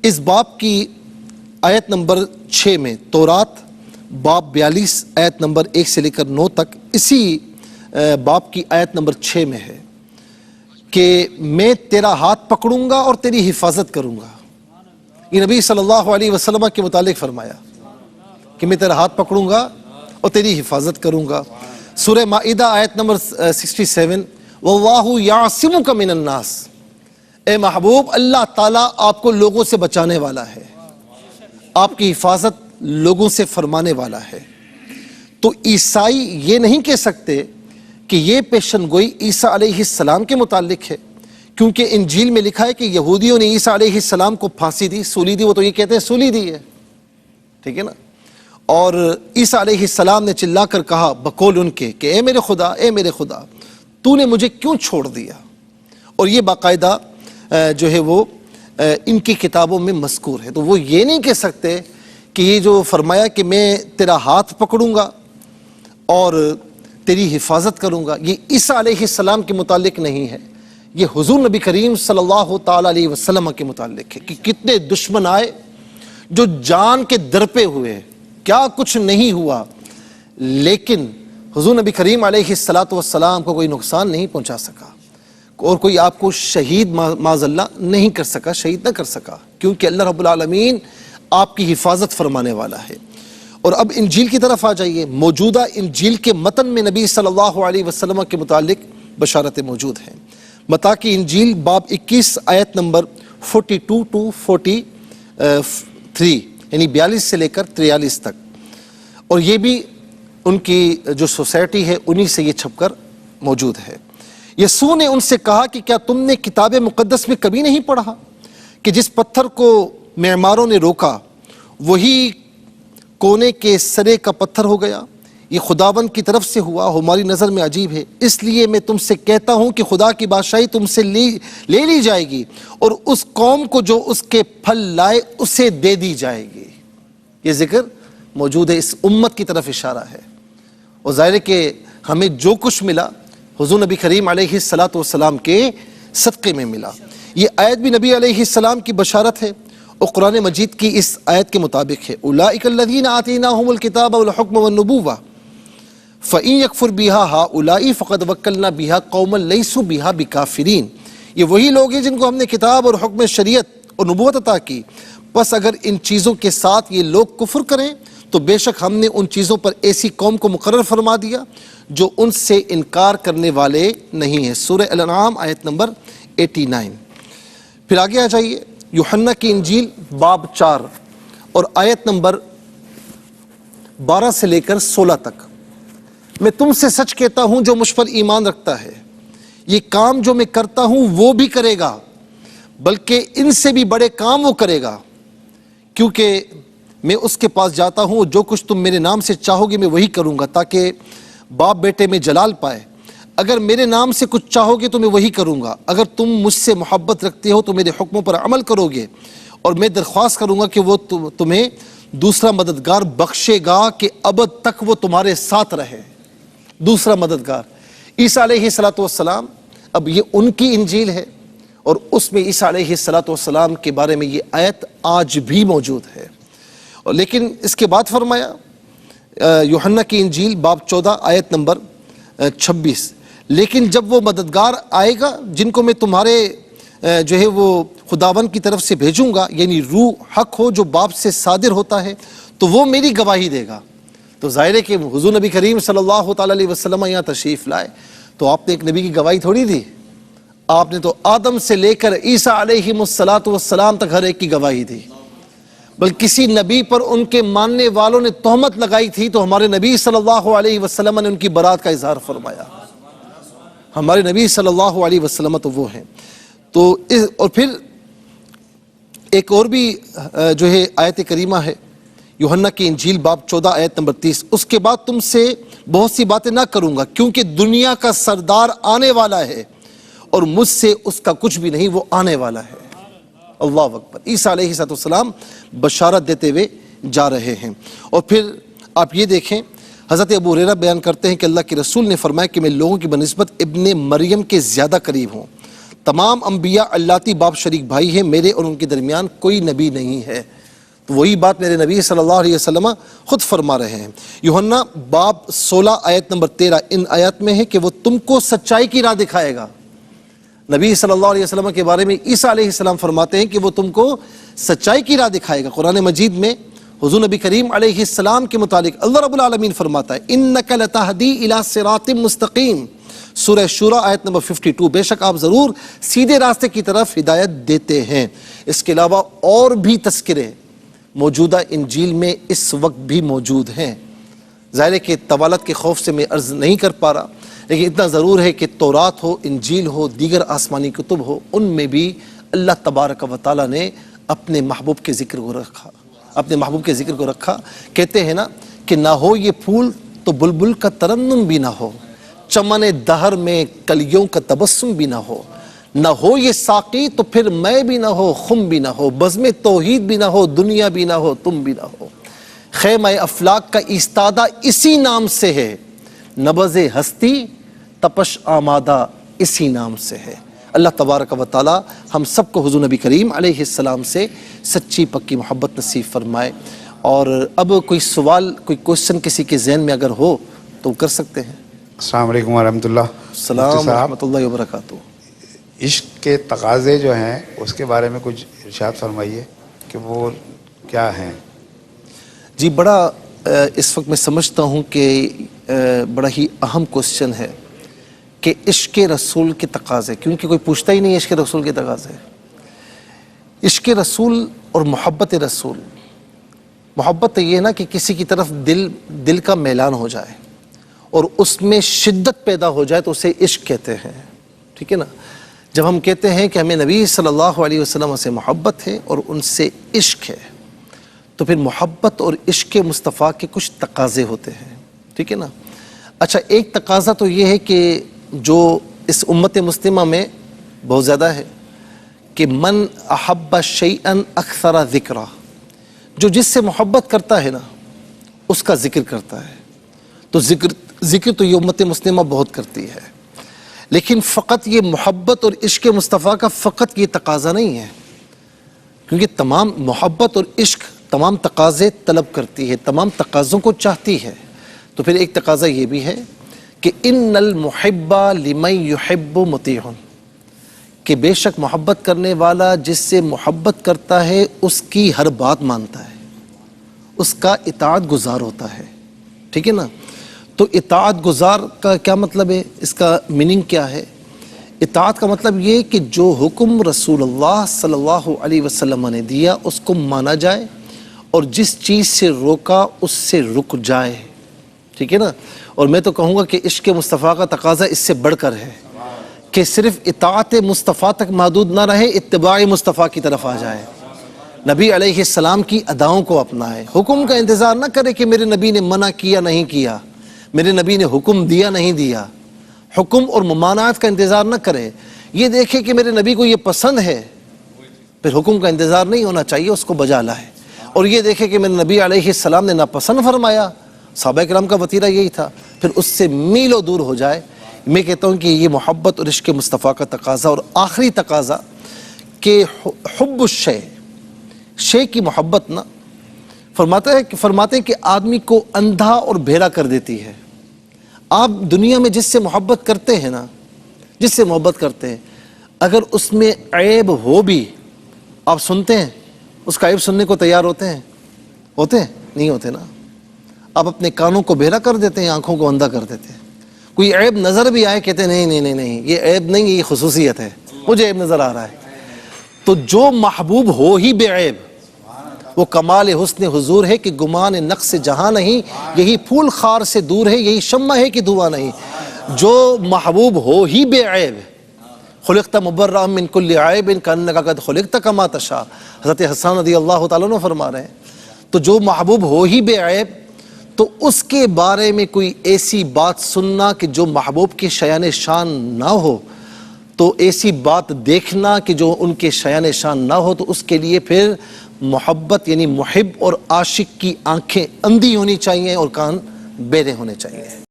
اس باب کی آیت نمبر 6 میں، تورات باب 42 آیت نمبر 1 سے لے کر 9 تک، اسی باب کی آیت نمبر 6 میں ہے کہ میں تیرا ہاتھ پکڑوں گا اور تیری حفاظت کروں گا۔ یہ نبی صلی اللہ علیہ وسلم کے متعلق فرمایا کہ میں تیرا ہاتھ پکڑوں گا اور تیری حفاظت کروں گا۔ سورہ مائدہ آیت نمبر 67، واللہ یعصمک من الناس، اے محبوب اللہ تعالیٰ آپ کو لوگوں سے بچانے والا ہے، آپ کی حفاظت لوگوں سے فرمانے والا ہے۔ تو عیسائی یہ نہیں کہہ سکتے کہ یہ پیشن گوئی عیسیٰ علیہ السلام کے متعلق ہے، کیونکہ انجیل میں لکھا ہے کہ یہودیوں نے عیسیٰ علیہ السلام کو پھانسی دی، سولی دی، وہ تو یہ کہتے ہیں سولی دی ہے، ٹھیک ہے نا۔ اور عیسیٰ علیہ السلام نے چلا کر کہا بقول ان کے کہ اے میرے خدا، اے میرے خدا، تو نے مجھے کیوں چھوڑ دیا؟ اور یہ باقاعدہ جو ہے وہ ان کی کتابوں میں مذکور ہے۔ تو وہ یہ نہیں کہہ سکتے کہ یہ جو فرمایا کہ میں تیرا ہاتھ پکڑوں گا اور تیری حفاظت کروں گا، یہ عیسیٰ علیہ السلام کے متعلق نہیں ہے، یہ حضور نبی کریم صلی اللہ تعالیٰ علیہ وسلم کے متعلق ہے کہ کتنے دشمن آئے جو جان کے در پہ ہوئے، کیا کچھ نہیں ہوا، لیکن حضور نبی کریم علیہ السلام کو کوئی نقصان نہیں پہنچا سکا، اور کوئی آپ کو شہید معاذ اللہ نہیں کر سکا، شہید نہ کر سکا، کیونکہ اللہ رب العالمین آپ کی حفاظت فرمانے والا ہے۔ اور اب انجیل کی طرف آ جائیے۔ موجودہ انجیل کے متن میں نبی صلی اللہ علیہ وسلم کے متعلق بشارتیں موجود ہیں۔ متی کی انجیل باب 21 آیت نمبر 42 to 43، یعنی 42 سے لے کر 43 تک، اور یہ بھی ان کی جو سوسائٹی ہے انہی سے یہ چھپ کر موجود ہے۔ یسوع نے ان سے کہا کہ کیا تم نے کتاب مقدس میں کبھی نہیں پڑھا کہ جس پتھر کو معماروں نے روکا وہی کونے کے سرے کا پتھر ہو گیا؟ یہ خداوند کی طرف سے ہوا، ہماری نظر میں عجیب ہے۔ اس لیے میں تم سے کہتا ہوں کہ خدا کی بادشاہی تم سے لے لی جائے گی، اور اس قوم کو جو اس کے پھل لائے اسے دے دی جائے گی۔ یہ ذکر موجود ہے، اس امت کی طرف اشارہ ہے، اور ظاہر ہے کہ ہمیں جو کچھ ملا حضور نبی کریم علیہ السلام کے صدقے میں ملا۔ یہ آیت بھی نبی علیہ السلام کی بشارت ہے، اور قرآن مجید کی اس آیت کے مطابق ہے، اولئک الذین آتیناہم الکتاب والحکم والنبوۃ فإن یکفر بہا ہؤلاء فقد وکلنا بہا قوما لیسوا بہا بکافرین۔ یہ وہی لوگ ہیں جن کو ہم نے کتاب اور حکم شریعت اور نبوت عطا کی، پس اگر ان چیزوں کے ساتھ یہ لوگ کفر کریں تو بے شک ہم نے ان چیزوں پر ایسی قوم کو مقرر فرما دیا جو ان سے انکار کرنے والے نہیں ہیں۔ سورہ الانعام آیت نمبر 89۔ پھر آگے آ جائیے، یوحنا کی انجیل باب 4 اور آیت نمبر 12 سے لے کر 16 تک۔ میں تم سے سچ کہتا ہوں جو مجھ پر ایمان رکھتا ہے یہ کام جو میں کرتا ہوں وہ بھی کرے گا، بلکہ ان سے بھی بڑے کام وہ کرے گا، کیونکہ میں اس کے پاس جاتا ہوں، جو کچھ تم میرے نام سے چاہو گے میں وہی کروں گا، تاکہ باپ بیٹے میں جلال پائے۔ اگر میرے نام سے کچھ چاہو گے تو میں وہی کروں گا۔ اگر تم مجھ سے محبت رکھتے ہو تو میرے حکموں پر عمل کرو گے، اور میں درخواست کروں گا کہ وہ تمہیں دوسرا مددگار بخشے گا کہ ابد تک وہ تمہارے ساتھ رہے۔ دوسرا مددگار عیسیٰ علیہ السلام، اب یہ ان کی انجیل ہے، اور اس میں عیسیٰ علیہ السلام کے بارے میں یہ آیت آج بھی موجود ہے۔ لیکن اس کے بعد فرمایا یوحنا کی انجیل باب 14 آیت نمبر 26، لیکن جب وہ مددگار آئے گا جن کو میں تمہارے جو ہے وہ خداوند کی طرف سے بھیجوں گا، یعنی روح حق ہو جو باپ سے صادر ہوتا ہے، تو وہ میری گواہی دے گا۔ تو ظاہر ہے کہ حضور نبی کریم صلی اللہ تعالیٰ علیہ وسلم یہاں تشریف لائے تو آپ نے ایک نبی کی گواہی تھوڑی دی، آپ نے تو آدم سے لے کر عیسیٰ علیہ السلام تک ہر ایک کی گواہی دی، بلکہ کسی نبی پر ان کے ماننے والوں نے تہمت لگائی تھی تو ہمارے نبی صلی اللہ علیہ وسلم نے ان کی برات کا اظہار فرمایا۔ ہمارے نبی صلی اللہ علیہ وسلم تو وہ ہیں۔ تو اور پھر ایک اور بھی جو ہے آیت کریمہ ہے، یوحنا کی انجیل باب 14 آیت نمبر 30، اس کے بعد تم سے بہت سی باتیں نہ کروں گا، کیونکہ دنیا کا سردار آنے والا ہے اور مجھ سے اس کا کچھ بھی نہیں، وہ آنے والا ہے۔ اللہ اکبر۔ عیسیٰ علیہ السلام بشارت دیتے ہوئے جا رہے ہیں۔ اور پھر آپ یہ دیکھیں، حضرت ابو ہریرہ بیان کرتے ہیں کہ اللہ کے رسول نے فرمایا کہ میں لوگوں کی بنسبت ابن مریم کے زیادہ قریب ہوں، تمام انبیاء اللہ باپ شریک بھائی ہیں، میرے اور ان کے درمیان کوئی نبی نہیں ہے۔ تو وہی بات میرے نبی صلی اللہ علیہ وسلم خود فرما رہے ہیں۔ یوحنا باب 16 آیت نمبر 13 ان آیات میں ہے کہ وہ تم کو سچائی کی راہ دکھائے گا۔ نبی صلی اللہ علیہ وسلم کے بارے میں عیسیٰ علیہ السلام فرماتے ہیں کہ وہ تم کو سچائی کی راہ دکھائے گا۔ قرآن مجید میں حضور نبی کریم علیہ السلام کے متعلق اللہ رب العالمین فرماتا ہے اِنَّكَ لَتَهْدِي إِلَىٰ صِرَاطٍ مُسْتَقِيمٍ، سورہ شورى آیت نمبر 52، بے شک آپ ضرور سیدھے راستے کی طرف ہدایت دیتے ہیں۔ اس کے علاوہ اور بھی تذکرے موجودہ انجیل میں اس وقت بھی موجود ہیں۔ ظاہر ہے کہ طوالت کے خوف سے میں عرض نہیں کر پا رہا، لیکن اتنا ضرور ہے کہ تورات ہو، انجیل ہو، دیگر آسمانی کتب ہو، ان میں بھی اللہ تبارک و تعالیٰ نے اپنے محبوب کے ذکر کو رکھا، اپنے محبوب کے ذکر کو رکھا۔ کہتے ہیں نا کہ نہ ہو یہ پھول تو بلبل کا ترنم بھی نہ ہو، چمن دہر میں کلیوں کا تبسم بھی نہ ہو، نہ ہو یہ ساقی تو پھر میں بھی نہ ہو، خم بھی نہ ہو، بزم توحید بھی نہ ہو، دنیا بھی نہ ہو، تم بھی نہ ہو۔ خیمہ افلاک کا ایستادہ اسی نام سے ہے، نبض ہستی تپش آمادہ اسی نام سے ہے۔ اللہ تبارک و تعالی ہم سب کو حضور نبی کریم علیہ السلام سے سچی پکی محبت نصیب فرمائے۔ اور اب کوئی سوال، کوئی کوشچن کسی کے ذہن میں اگر ہو تو کر سکتے ہیں۔ السلام علیکم ورحمۃ اللہ۔ السلام ورحمۃ اللہ وبرکاتہ۔ عشق کے تقاضے جو ہیں اس کے بارے میں کچھ ارشاد فرمائیے کہ وہ کیا ہیں؟ جی بڑا اس وقت میں سمجھتا ہوں کہ بڑا ہی اہم کوشچن ہے کہ عشق رسول کے تقاضے، کیونکہ کوئی پوچھتا ہی نہیں عشق رسول کے تقاضے۔ عشق رسول اور محبت رسول، محبت یہ ہے نا کہ کسی کی طرف دل کا میلان ہو جائے اور اس میں شدت پیدا ہو جائے تو اسے عشق کہتے ہیں، ٹھیک ہے نا۔ جب ہم کہتے ہیں کہ ہمیں نبی صلی اللہ علیہ وسلم سے محبت ہے اور ان سے عشق ہے، تو پھر محبت اور عشق مصطفیٰ کے کچھ تقاضے ہوتے ہیں، ٹھیک ہے نا۔ اچھا، ایک تقاضا تو یہ ہے کہ جو اس امت مسلمہ میں بہت زیادہ ہے کہ من احب شیئا اکثر ذکرہ، جو جس سے محبت کرتا ہے نا اس کا ذکر کرتا ہے۔ تو ذکر تو یہ امت مسلمہ بہت کرتی ہے، لیکن فقط یہ محبت اور عشق مصطفیٰ کا فقط یہ تقاضا نہیں ہے، کیونکہ تمام محبت اور عشق تمام تقاضے طلب کرتی ہے، تمام تقاضوں کو چاہتی ہے۔ تو پھر ایک تقاضا یہ بھی ہے کہ ان المحب لمن یحب مطیع، کہ بے شک محبت کرنے والا جس سے محبت کرتا ہے اس کی ہر بات مانتا ہے، اس کا اطاعت گزار ہوتا ہے، ٹھیک ہے نا۔ تو اطاعت گزار کا کیا مطلب ہے، اس کا میننگ کیا ہے؟ اطاعت کا مطلب یہ کہ جو حکم رسول اللہ صلی اللہ علیہ وسلم نے دیا اس کو مانا جائے، اور جس چیز سے روکا اس سے رک جائے، ٹھیک ہے نا۔ اور میں تو کہوں گا کہ عشق مصطفیٰ کا تقاضا اس سے بڑھ کر ہے کہ صرف اطاعت مصطفیٰ تک محدود نہ رہے، اتباع مصطفیٰ کی طرف آ جائے، نبی علیہ السلام کی اداؤں کو اپنائے، حکم کا انتظار نہ کرے کہ میرے نبی نے منع کیا نہیں کیا، میرے نبی نے حکم دیا نہیں دیا، حکم اور ممانعت کا انتظار نہ کرے، یہ دیکھے کہ میرے نبی کو یہ پسند ہے، پھر حکم کا انتظار نہیں ہونا چاہیے، اس کو بجا لائے۔ اور یہ دیکھے کہ میرے نبی علیہ السلام نے ناپسند فرمایا، صحابہ کرام کا وتیرہ یہی تھا، پھر اس سے میلوں دور ہو جائے۔ میں کہتا ہوں کہ یہ محبت اور عشق مصطفیٰ کا تقاضا۔ اور آخری تقاضا کہ حب الشے، شے کی محبت نا، فرماتے ہیں کہ آدمی کو اندھا اور بھیڑا کر دیتی ہے۔ آپ دنیا میں جس سے محبت کرتے ہیں نا، جس سے محبت کرتے ہیں، اگر اس میں عیب ہو بھی آپ سنتے ہیں، اس کا عیب سننے کو تیار ہوتے ہیں؟ نہیں ہوتے نا۔ آپ اپنے کانوں کو بہرا کر دیتے ہیں، آنکھوں کو اندھا کر دیتے ہیں۔ کوئی عیب نظر بھی آئے کہتے ہیں نہیں، یہ عیب نہیں، یہ خصوصیت ہے، مجھے عیب نظر آ رہا ہے۔ تو جو محبوب ہو ہی بے عیب، وہ کمال حسن حضور ہے کہ گمان نقص جہاں نہیں، یہی پھول خار سے دور ہے، یہی شمع ہے کہ دھواں نہیں۔ جو محبوب ہو ہی بے عیب، خلقت مبرأ من کل عیب کانک قد خلقت کما تشاء، حضرت حسان رضی اللہ تعالیٰ عنہ فرما رہے ہیں۔ تو جو محبوب ہو ہی بے عیب، تو اس کے بارے میں کوئی ایسی بات سننا کہ جو محبوب کے شایان شان نہ ہو، تو ایسی بات دیکھنا کہ جو ان کے شایان شان نہ ہو، تو اس کے لیے پھر محبت یعنی محب اور عاشق کی آنکھیں اندھی ہونی چاہیے اور کان بہرے ہونے چاہیے۔